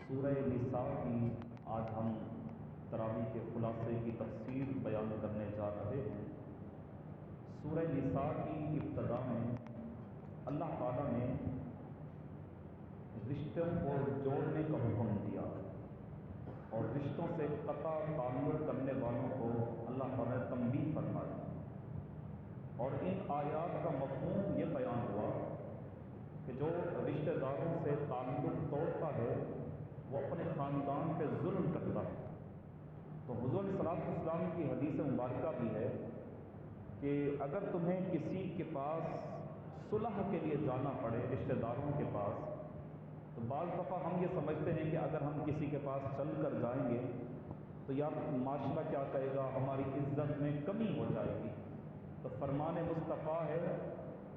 سورہ نساء کی آج ہم تراویح کے خلاصے کی تفسیر بیان کرنے جا رہے ہیں۔ سورہ نساء کی ابتدا میں اللہ تعالیٰ نے رشتوں کو جوڑنے کا حکم دیا اور رشتوں سے قطع تعلق کرنے والوں کو اللہ تعالیٰ نے تنبیہ فرمائی، اور ان آیات کا مفہوم یہ بیان ہوا کہ جو رشتہ داروں سے تعلق توڑتا ہے وہ اپنے خاندان پہ ظلم کرتا ہے۔ تو حضور صلی اللہ علیہ وسلم کی حدیث مبارکہ بھی ہے کہ اگر تمہیں کسی کے پاس صلح کے لیے جانا پڑے رشتہ داروں کے پاس، تو بعض دفعہ ہم یہ سمجھتے ہیں کہ اگر ہم کسی کے پاس چل کر جائیں گے تو یار معاشرہ کیا کہے گا، ہماری عزت میں کمی ہو جائے گی۔ تو فرمان مصطفیٰ ہے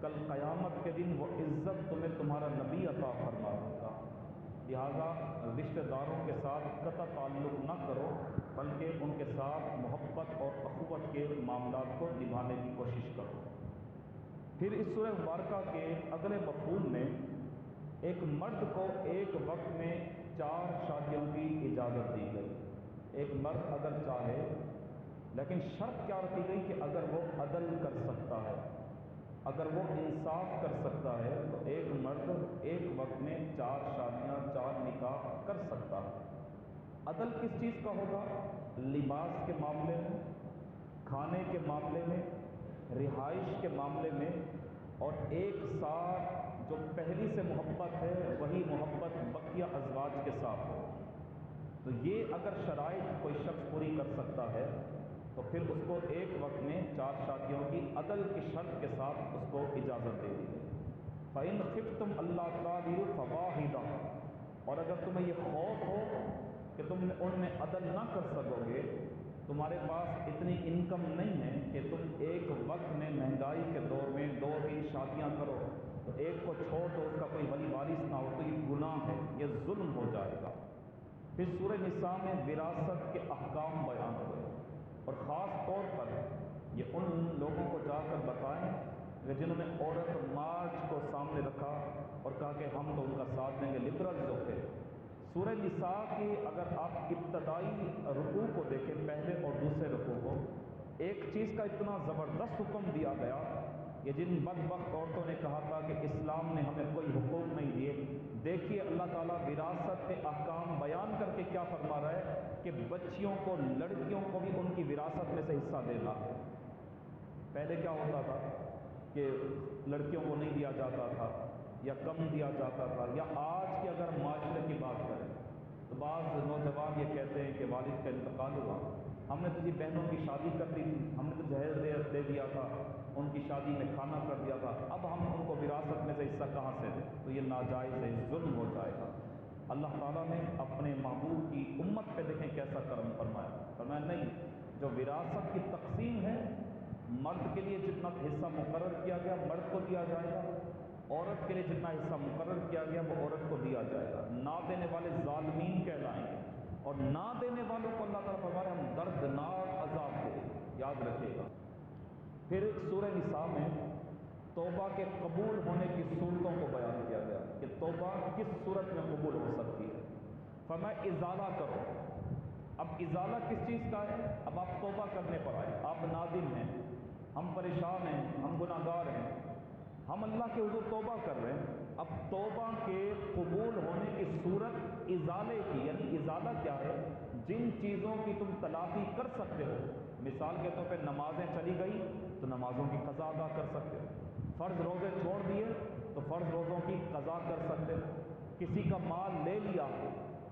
کل قیامت کے دن وہ عزت تمہیں تمہارا نبی عطا فرما دے گا، لہٰذا رشتہ داروں کے ساتھ قطع تعلق نہ کرو بلکہ ان کے ساتھ محبت اور اخوت کے معاملات کو نبھانے کی کوشش کرو۔ پھر اس سورہ مبارکہ کے اگلے مفہوم میں ایک مرد کو ایک وقت میں 4 شادیوں کی اجازت دی گئی۔ ایک مرد اگر چاہے، لیکن شرط کیا رکھی گئی کہ اگر وہ عدل کر سکتا ہے، اگر وہ انصاف کر سکتا ہے تو ایک مرد ایک وقت میں 4 شادیاں 4 نکاح کر سکتا ہے۔ عدل کس چیز کا ہوگا؟ لباس کے معاملے میں، کھانے کے معاملے میں، رہائش کے معاملے میں، اور ایک ساتھ جو پہلی سے محبت ہے وہی محبت بقیہ ازواج کے ساتھ ہو۔ تو یہ اگر شرائط کوئی شخص پوری کر سکتا ہے تو پھر اس کو ایک وقت میں 4 شادیوں کی عدل کی شرط کے ساتھ اس کو اجازت دے دی گئی۔ فَإِنْ خِفْتُمْ أَلَّا تَعْدِلُوا فَوَاحِدَةً، اور اگر تمہیں یہ خوف ہو کہ تم ان میں عدل نہ کر سکو گے، تمہارے پاس اتنی انکم نہیں ہے کہ تم ایک وقت میں مہنگائی کے دور میں 2-3 شادیاں کرو، تو ایک کو چھوڑ دو، اس کا کوئی ولی وارث نہ ہو، تو یہ گناہ ہے، یہ ظلم ہو جائے گا۔ پھر سورہ نساء میں وراثت کے احکام بیان ہوئے، اور خاص طور پر یہ ان لوگوں کو جا کر بتائیں کہ جنہوں نے عورت مارچ کو سامنے رکھا اور کہا کہ ہم تو ان کا ساتھ دیں گے، لبرل جو تھے۔ سورہ نساء کی اگر آپ ابتدائی رکوع کو دیکھیں، پہلے اور دوسرے رکوع کو، ایک چیز کا اتنا زبردست حکم دیا گیا کہ جن بدبخت عورتوں نے کہا تھا کہ اسلام نے ہمیں کوئی حقوق نہیں دیے، دیکھیے اللہ تعالیٰ وراثت کے احکام بیان کر کے کیا فرما رہا ہے کہ بچیوں کو، لڑکیوں کو بھی ان کی وراثت میں سے حصہ دینا ہے۔ پہلے کیا ہوتا تھا کہ لڑکیوں کو نہیں دیا جاتا تھا یا کم دیا جاتا تھا، یا آج کی اگر معاشرے کی بات کریں تو بعض نوجوان یہ کہتے ہیں کہ والد کا انتقال ہوا، ہم نے تو جی بہنوں کی شادی کر دی تھی، ہم نے تو جہیز دے دیا تھا، ان کی شادی میں کھانا کر دیا تھا، اب ہم ان کو وراثت میں سے حصہ کہاں سے دیں؟ تو یہ ناجائز ہے، ظلم ہو جائے گا۔ اللہ تعالیٰ نے اپنے محبوب کی امت پہ دیکھیں کیسا کرم فرمایا نہیں، جو وراثت کی تقسیم ہے، مرد کے لیے جتنا حصہ مقرر کیا گیا مرد کو دیا جائے گا، عورت کے لیے جتنا حصہ مقرر کیا گیا وہ عورت کو دیا جائے گا۔ نہ دینے والے ظالمین کہلائیں گے، اور نہ دینے والوں کو اللہ تعالیٰ فرمائے ہم دردناک عذاب دیں، یاد رکھیے گا۔ پھر سورہ نساء میں توبہ کے قبول ہونے کی صورتوں کو بیان کیا گیا کہ توبہ کس صورت میں قبول ہو سکتی ہے۔ فرمایا ازالہ کرو۔ اب ازالہ کس چیز کا ہے؟ اب آپ توبہ کرنے پر آئے، آپ نادم ہیں، ہم پریشان ہیں، ہم گناہ گار ہیں، ہم اللہ کے حضور توبہ کر رہے ہیں۔ اب توبہ کے قبول ہونے کی صورت ازالے کی، یعنی ازالہ کیا ہے؟ جن چیزوں کی تم تلافی کر سکتے ہو، مثال کے طور پہ نمازیں چلی گئی تو نمازوں کی قضا ادا کر سکتے ہو، فرض روزے چھوڑ دیے تو فرض روزوں کی قضا کر سکتے ہو، کسی کا مال لے لیا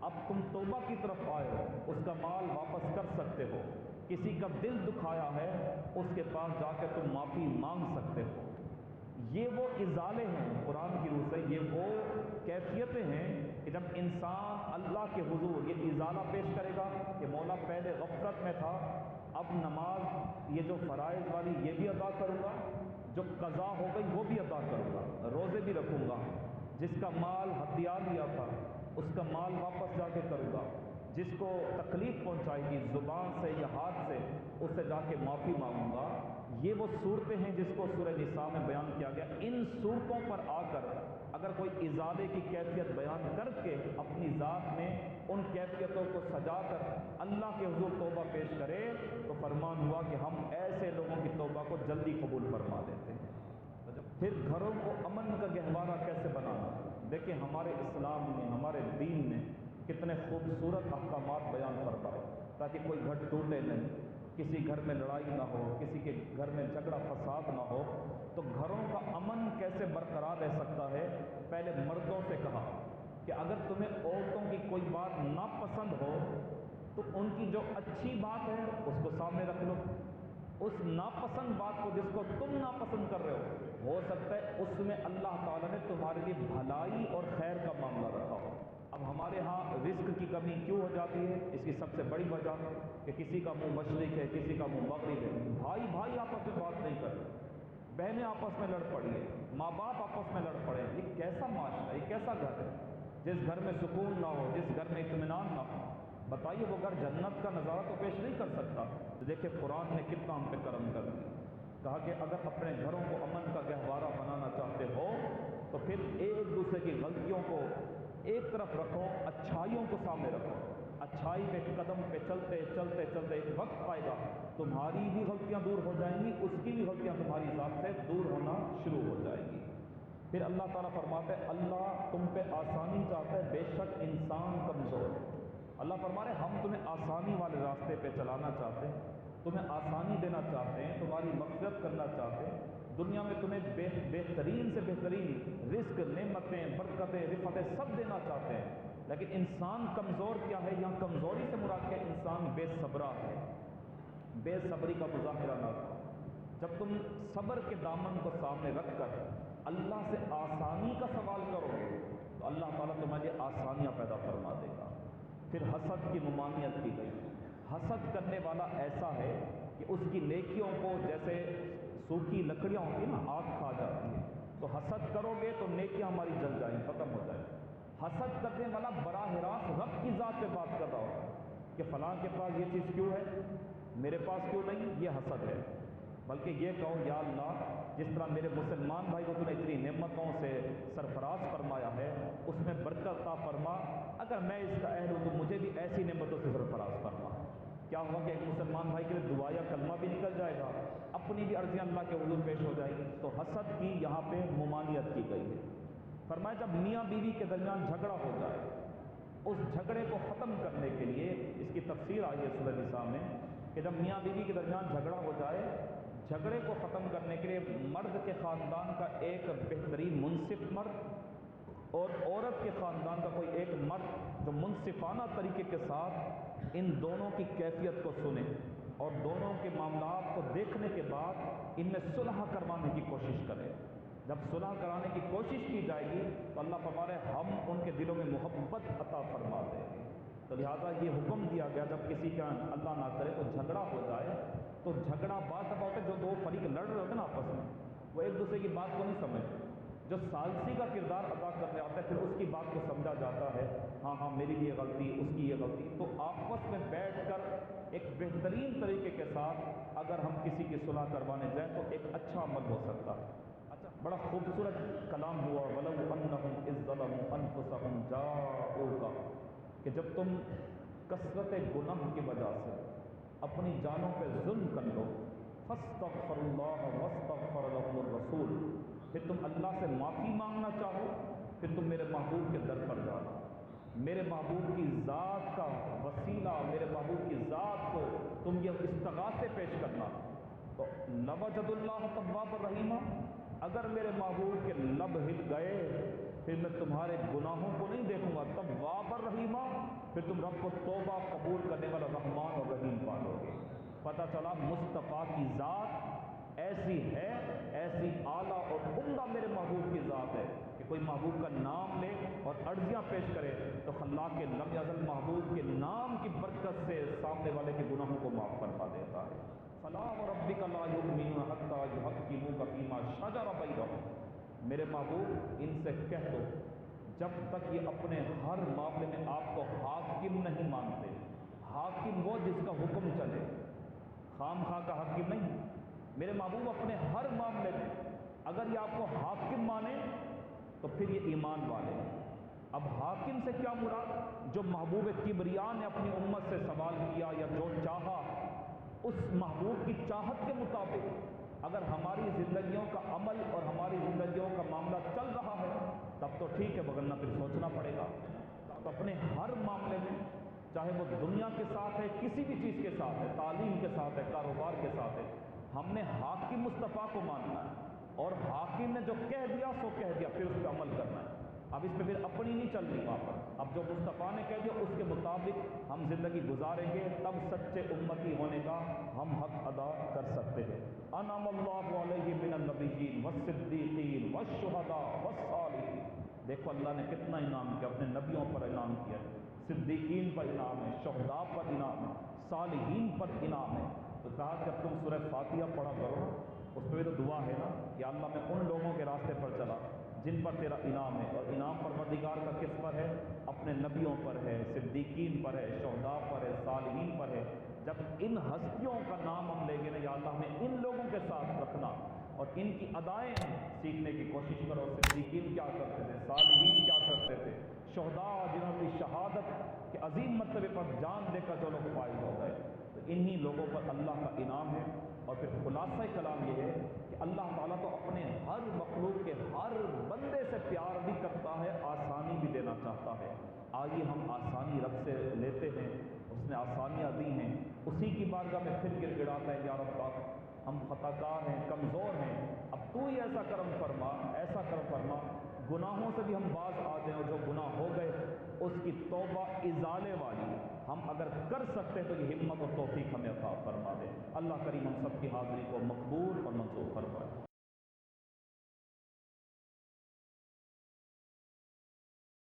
اب تم توبہ کی طرف آئے ہو، اس کا مال واپس کر سکتے ہو، کسی کا دل دکھایا ہے اس کے پاس جا کے تم معافی مانگ سکتے ہو۔ یہ وہ ازالے ہیں قرآن کی روح سے، یہ وہ کیفیتیں ہیں کہ جب انسان اللہ کے حضور یہ ازالہ پیش کرے گا کہ مولا پہلے غفلت میں تھا، اب نماز یہ جو فرائض والی یہ بھی ادا کروں گا، جو قضا ہو گئی وہ بھی ادا کروں گا، روزے بھی رکھوں گا، جس کا مال ہتھیار لیا تھا اس کا مال واپس جا کے کروں گا، جس کو تکلیف پہنچائی تھی زبان سے یا ہاتھ سے اس سے جا کے معافی مانگوں گا۔ یہ وہ صورتیں ہیں جس کو سورہ نساء میں بیان کیا گیا۔ ان صورتوں پر آ کر اگر کوئی ازالے کی کیفیت بیان کر کے اپنی ذات میں ان کیفیتوں کو سجا کر اللہ کے حضور توبہ پیش کرے تو فرمان ہوا کہ ہم ایسے لوگوں کی توبہ کو جلدی قبول فرما لیتے ہیں۔ پھر گھروں کو امن کا گہوارہ کیسے بنانا؟ دیکھیں ہمارے اسلام نے، ہمارے دین نے کتنے خوبصورت احکامات بیان فرمائے تاکہ کوئی گھر ٹوٹے نہیں، کسی گھر میں لڑائی نہ ہو، کسی کے گھر میں جھگڑا فساد نہ ہو۔ تو گھروں کا امن کیسے برقرار رہ سکتا ہے؟ پہلے مردوں سے کہا کہ اگر تمہیں عورتوں کی کوئی بات ناپسند ہو تو ان کی جو اچھی بات ہے اس کو سامنے رکھ لو، اس ناپسند بات کو جس کو تم ناپسند کر رہے ہو سکتا ہے اس میں اللہ تعالیٰ نے تمہارے لیے بھلائی اور خیر کا معاملہ رکھا ہو۔ اب ہمارے ہاں رزق کی کمی کیوں ہو جاتی ہے؟ اس کی سب سے بڑی وجہ کہ کسی کا منہ مشرق ہے، کسی کا منہ مغرب ہے، بھائی بھائی آپس میں بات نہیں کرتے، بہنیں آپس میں لڑ پڑی ہے، ماں باپ آپس میں لڑ پڑے۔ یہ کیسا معاشرہ، یہ کیسا گھر ہے جس گھر میں سکون نہ ہو، جس گھر میں اطمینان نہ ہو؟ بتائیے وہ گھر جنت کا نظارہ تو پیش نہیں کر سکتا۔ دیکھیں قرآن نے کتنا ہم پہ کرم کر دیا، کہا کہ اگر اپنے گھروں کو امن کا گہوارہ بنانا چاہتے ہو تو پھر ایک دوسرے کی غلطیوں کو ایک طرف رکھو، اچھائیوں کو سامنے رکھو۔ اچھائی کے قدم پہ چلتے چلتے چلتے ایک وقت آئے گا تمہاری بھی غلطیاں دور ہو جائیں گی، اس کی بھی غلطیاں تمہاری ذات سے دور ہونا شروع ہو جائیں گی۔ پھر اللہ تعالیٰ فرماتے ہیں اللہ تم پہ آسانی چاہتا ہے، بے شک انسان کمزور ہے۔ اللہ فرما رہے ہم تمہیں آسانی والے راستے پہ چلانا چاہتے ہیں، تمہیں آسانی دینا چاہتے ہیں، تمہاری مغفرت کرنا چاہتے ہیں، دنیا میں تمہیں بہترین سے بہترین رزق، نعمتیں، برکتیں، رفعتیں سب دینا چاہتے ہیں۔ لیکن انسان کمزور کیا ہے؟ یہاں کمزوری سے مراد کیا ہے؟ انسان بے صبرا ہے۔ بے صبری کا مظاہرہ نہ کرو۔ جب تم صبر کے دامن کو سامنے رکھ کر اللہ سے آسانی کا سوال کرو گے تو اللہ تعالیٰ تمہارے لیے آسانیاں پیدا فرما دے گا۔ پھر حسد کی ممانعت کی گئی۔ حسد کرنے والا ایسا ہے کہ اس کی نیکیوں کو جیسے سوکھی لکڑیاں ہوتی ہیں نا، آگ کھا جاتی ہے، تو حسد کرو گے تو نیکیاں ہماری جل جائیں، ختم ہو جائیں۔ حسد کرنے والا براہ راست رب کی ذات پہ بات کر رہا ہوگا کہ فلاں کے پاس یہ چیز کیوں ہے، میرے پاس کیوں نہیں، یہ حسد ہے۔ بلکہ یہ کہو یا اللہ جس طرح میرے مسلمان بھائی کو تو نے اتنی نعمتوں سے سرفراز فرمایا ہے اس میں برکت عطا فرما، اگر میں اس کا اہل ہوں تو مجھے بھی ایسی نعمتوں سے سرفراز فرما۔ کیا ہوا کہ ایک مسلمان بھائی کے لیے دعا یا کلمہ بھی نکل جائے گا، اپنی بھی عرضیاں اللہ کے حضور پیش ہو جائے گی۔ تو حسد کی یہاں پہ ممانعت کی گئی ہے۔ فرمایا جب میاں بیوی کے درمیان جھگڑا ہو جائے، اس جھگڑے کو ختم کرنے کے لیے، اس کی تفسیر آئی ہے سورہ نساء میں کہ جب میاں بیوی کے درمیان جھگڑا ہو جائے، جھگڑے کو ختم کرنے کے لیے مرد کے خاندان کا ایک بہترین منصف مرد اور عورت کے خاندان کا کوئی ایک مرد جو منصفانہ طریقے کے ساتھ ان دونوں کی کیفیت کو سنے اور دونوں کے معاملات کو دیکھنے کے بعد ان میں صلح کروانے کی کوشش کرے۔ جب صلح کرانے کی کوشش کی جائے گی تو اللہ فرما رہے ہم ان کے دلوں میں محبت عطا فرما دیں گے۔ تو لہٰذا یہ حکم دیا گیا جب کسی کا اللہ نہ کرے تو جھگڑا ہو جائے تو جھگڑا بعض دفعہ ہوتا ہے جو دو فریق لڑ رہے ہوتے ہیں نا آپس میں، وہ ایک دوسرے کی بات کو نہیں سمجھتے، جو ثالثی کا کردار ادا کرنے آتا ہے پھر اس کی بات کو سمجھا جاتا ہے، ہاں ہاں میری بھی یہ غلطی، اس کی یہ غلطی، تو آپس میں بیٹھ کر ایک بہترین طریقے کے ساتھ اگر ہم کسی کی صلح کروانے جائیں تو ایک اچھا عمل ہو سکتا ہے۔ اچھا بڑا خوبصورت کلام ہوا وَلَوْ أَنَّهُمْ إِذ ظَّلَمُوا أَنفُسَهُمْ جَاءُوكَ کہ جب تم کثرت گناہ کی وجہ سے اپنی جانوں پہ ظلم کر لو، فَاسْتَغْفِرُوا اللَّهَ وَاسْتَغْفَرَ لَهُمُ الرَّسُولُ پھر تم اللہ سے معافی مانگنا چاہو، پھر تم میرے محبوب کے در پر جانا، میرے محبوب کی ذات کا وسیلہ، میرے محبوب کی ذات کو تم یہ استغاثے پیش کرنا تو لَوَجَدُوا اللَّهَ تَوَّابًا رَحِيمًا اگر میرے محبوب کے لب ہل گئے پھر میں تمہارے گناہوں کو نہیں دیکھوں گا، تواب الرحیمہ پھر تم رب کو توبہ قبول کرنے والا رحمان اور رحیم پالو گے۔ پتہ چلا مصطفیٰ کی ذات ایسی ہے، ایسی اعلیٰ اور عمدہ میرے محبوب کی ذات ہے کہ کوئی محبوب کا نام لے اور عرضیاں پیش کرے تو خلاق کے لم یزل محبوب کے نام کی برکت سے سامنے والے کے گناہوں کو معاف فرما دیتا ہے۔ فلا وربک لا یؤمنون حتی یحکموک فیما شجر بینہم میرے محبوب ان سے کہہ دو جب تک یہ اپنے ہر معاملے میں آپ کو حاکم نہیں مانتے، حاکم وہ جس کا حکم چلے، خام خواہ کا حاکم نہیں، میرے محبوب اپنے ہر معاملے میں اگر یہ آپ کو حاکم مانے تو پھر یہ ایمان والے ہیں، اب حاکم سے کیا مراد؟ جو محبوب کبریا نے اپنی امت سے سوال کیا یا جو چاہا اس محبوب کی چاہت کے مطابق اگر ہماری زندگیوں کا عمل اور ہماری زندگیوں کا معاملہ چل رہا ہے تب تو ٹھیک ہے، وگرنہ پھر سوچنا پڑے گا۔ تو اپنے ہر معاملے میں، چاہے وہ دنیا کے ساتھ ہے، کسی بھی چیز کے ساتھ ہے، تعلیم کے ساتھ ہے، کاروبار کے ساتھ ہے، ہم نے حاکم مصطفیٰ کو ماننا ہے، اور حاکم نے جو کہہ دیا سو کہہ دیا، پھر اس پہ عمل کرنا ہے۔ اب اس پہ پھر اپنی نہیں چل رہی وہاں پر، اب جو مصطفیٰ نے کہہ دیا اس کے مطابق ہم زندگی گزاریں گے، تب سچے امتی ہونے کا ہم حق ادا کر سکتے ہیں۔ انعم اللہ علیہ من النبیین والصدیقین والشہداء والصالحین۔ دیکھو اللہ نے کتنا انعام کیا، اپنے نبیوں پر انعام کیا، صدیقین پر انعام ہے، شہداء پر انعام ہے، صالحین پر انعام ہے۔ تو کہا جب تم سورہ فاتحہ پڑھا کرو اس پہ بھی تو دعا ہے نا، یا اللہ میں ان لوگوں کے راستے پر چلا جن پر تیرا انعام ہے، اور انعام پروردگار کا کس پر ہے؟ اپنے نبیوں پر ہے، صدیقین پر ہے، شہداء پر ہے، صالحین پر ہے۔ جب ان ہستیوں کا نام ہم لیں گے نا، یا اللہ ہمیں ان لوگوں کے ساتھ رکھنا اور ان کی ادائیں سیکھنے کی کوشش کرو۔ صدیقین کیا کرتے تھے، صالحین کیا کرتے تھے، شہداء جنہوں نے شہادت کے عظیم مرتبے پر جان دے کر جو لوگ فائز ہو گئے، تو انہی لوگوں پر اللہ کا انعام ہے۔ اور پھر خلاصہ کلام یہ ہے کہ اللہ تعالیٰ تو اپنے ہر مخلوق کے ہر بندے سے پیار بھی کرتا ہے، آسانی بھی دینا چاہتا ہے۔ آئیے ہم آسانی رب سے لیتے ہیں، اس نے آسانیاں دی ہیں، اسی کی بارگاہ میں پھر گر گڑاتا ہے، یا رب ہم خطا کار ہیں، کمزور ہیں، اب تو ہی ایسا کرم فرما، ایسا کرم فرما گناہوں سے بھی ہم باز آ جائیں، اور جو گناہ ہو گئے اس کی توبہ ازالے والی ہم اگر کر سکتے تو یہ ہمت و توفیق ہمیں عطا فرما دے۔ اللہ کریم ہم سب کی حاضری کو مقبول اور منظور فرمائے۔